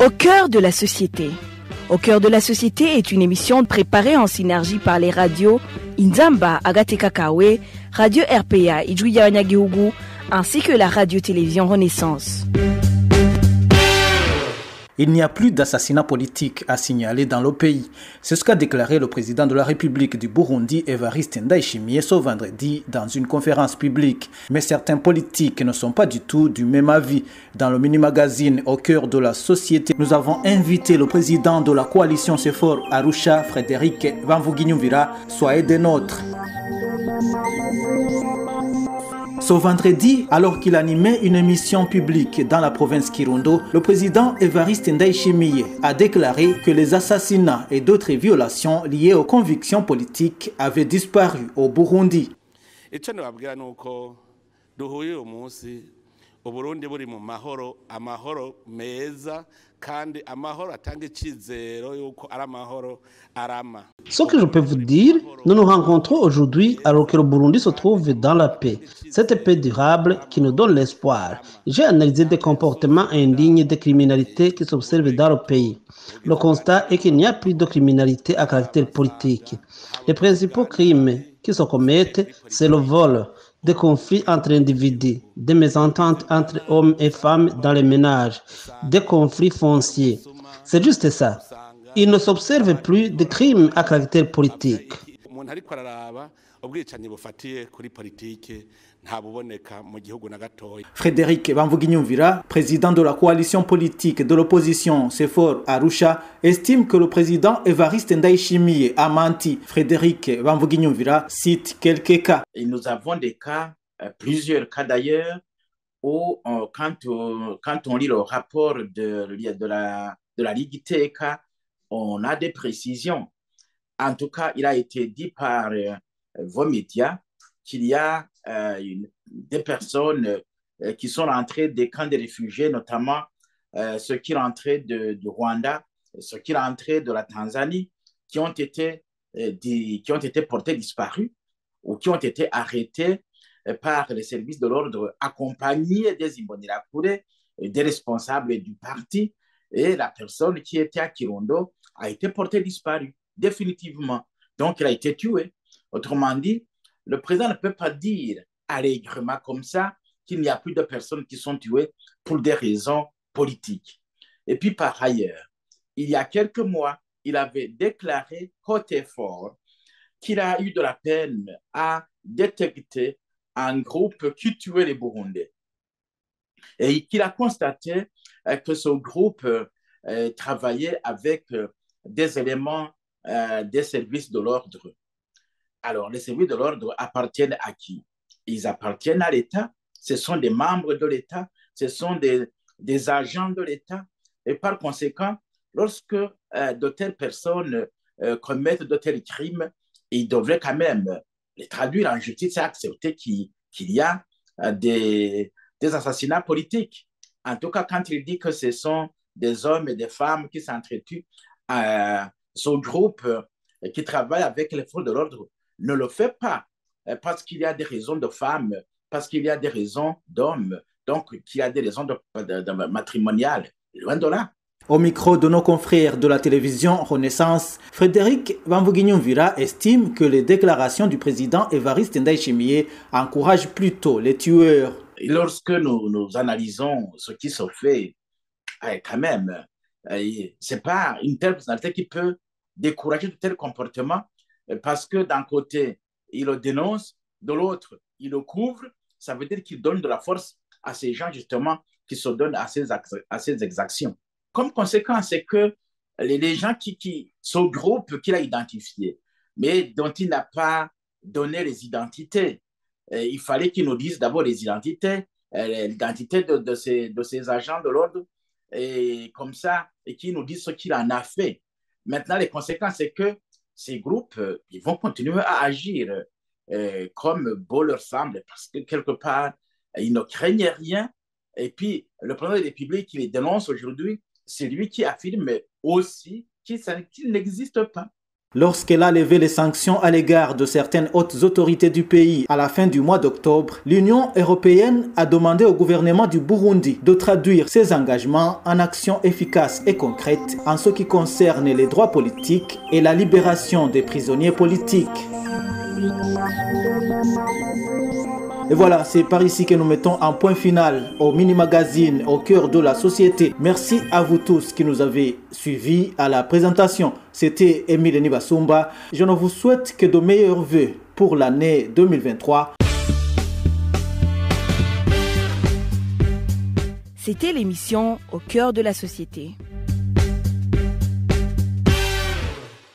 Au cœur de la société. Au cœur de la société est une émission préparée en synergie par les radios Inzamba, Agateka Kawe, Radio RPA, Ijwi Yabanyagihugu, ainsi que la radio-télévision Renaissance. Il n'y a plus d'assassinat politique à signaler dans le pays. C'est ce qu'a déclaré le président de la République du Burundi, Evariste Ndayishimiye, ce vendredi dans une conférence publique. Mais certains politiques ne sont pas du tout du même avis. Dans le mini-magazine Au cœur de la société, nous avons invité le président de la coalition CEFOR Arusha, Frédéric Bamvuginyumvira, soyez des nôtres. Ce vendredi, alors qu'il animait une émission publique dans la province Kirundo, le président Evariste Ndayishimiye a déclaré que les assassinats et d'autres violations liées aux convictions politiques avaient disparu au Burundi. Ce que je peux vous dire, nous nous rencontrons aujourd'hui alors que le Burundi se trouve dans la paix. Cette paix durable qui nous donne l'espoir. J'ai analysé des comportements indignes de criminalité qui s'observent dans le pays. Le constat est qu'il n'y a plus de criminalité à caractère politique. Les principaux crimes qui se commettent, c'est le vol, des conflits entre individus, des mésententes entre hommes et femmes dans les ménages, des conflits fonciers. C'est juste ça. Il ne s'observe plus de crimes à caractère politique. Frédéric Bamvuginyumvira, président de la coalition politique de l'opposition CEFOR Arusha, estime que le président Evariste Ndayishimiye a menti. Frédéric Bamvuginyumvira cite quelques cas. Et nous avons des cas, plusieurs cas d'ailleurs, où quand on lit le rapport de la Ligue TK, on a des précisions. En tout cas, il a été dit par vos médias qu'il y a des personnes qui sont rentrées des camps de réfugiés, notamment ceux qui rentraient du Rwanda, ceux qui rentraient de la Tanzanie, qui ont été portés disparus ou qui ont été arrêtés par les services de l'ordre, accompagnés des Imbonerakure, des responsables du parti, et la personne qui était à Kirundo a été portée disparue, définitivement. Donc, il a été tué. Autrement dit, le président ne peut pas dire allègrement comme ça qu'il n'y a plus de personnes qui sont tuées pour des raisons politiques. Et puis, par ailleurs, il y a quelques mois, il avait déclaré haut et fort qu'il a eu de la peine à détecter un groupe qui tuait les Burundais. Et qu'il a constaté que ce groupe travaillait avec des éléments des services de l'ordre. Alors, les services de l'ordre appartiennent à qui? Ils appartiennent à l'État. Ce sont des membres de l'État. Ce sont des agents de l'État. Et par conséquent, lorsque de telles personnes commettent de tels crimes, ils devraient quand même les traduire en justice et accepter qu'il y a des assassinats politiques. En tout cas, quand il dit que ce sont des hommes et des femmes qui s'entretuent, ce groupe qui travaille avec les forces de l'ordre ne le fait pas parce qu'il y a des raisons de femmes, parce qu'il y a des raisons d'hommes, donc qu'il y a des raisons de matrimoniales. Loin de là. Au micro de nos confrères de la télévision Renaissance, Frédéric Bamvuginyumvira estime que les déclarations du président Evariste Ndayishimiye encouragent plutôt les tueurs. Lorsque nous analysons ce qui se fait, quand même, ce n'est pas une telle personnalité qui peut décourager de tels comportements parce que d'un côté, il le dénonce, de l'autre, il le couvre. Ça veut dire qu'il donne de la force à ces gens, justement, qui se donnent à ces exactions. Comme conséquence, c'est que les gens ce groupe qu'il a identifié, mais dont il n'a pas donné les identités, il fallait qu'il nous dise d'abord les identités, l'identité de ces agents de l'ordre, et comme ça, et qu'il nous dise ce qu'il en a fait. Maintenant, les conséquences, c'est que ces groupes, ils vont continuer à agir comme beau leur semble, parce que quelque part, ils ne craignent rien. Et puis, le président de la République qui les dénonce aujourd'hui, c'est lui qui affirme aussi qu'il n'existe pas. Lorsqu'elle a levé les sanctions à l'égard de certaines hautes autorités du pays à la fin du mois d'octobre, l'Union européenne a demandé au gouvernement du Burundi de traduire ses engagements en actions efficaces et concrètes en ce qui concerne les droits politiques et la libération des prisonniers politiques. Et voilà, c'est par ici que nous mettons un point final au mini-magazine au cœur de la société. Merci à vous tous qui nous avez suivis à la présentation. C'était Émile Nibasumba. Je ne vous souhaite que de meilleurs vœux pour l'année 2023. C'était l'émission Au cœur de la société.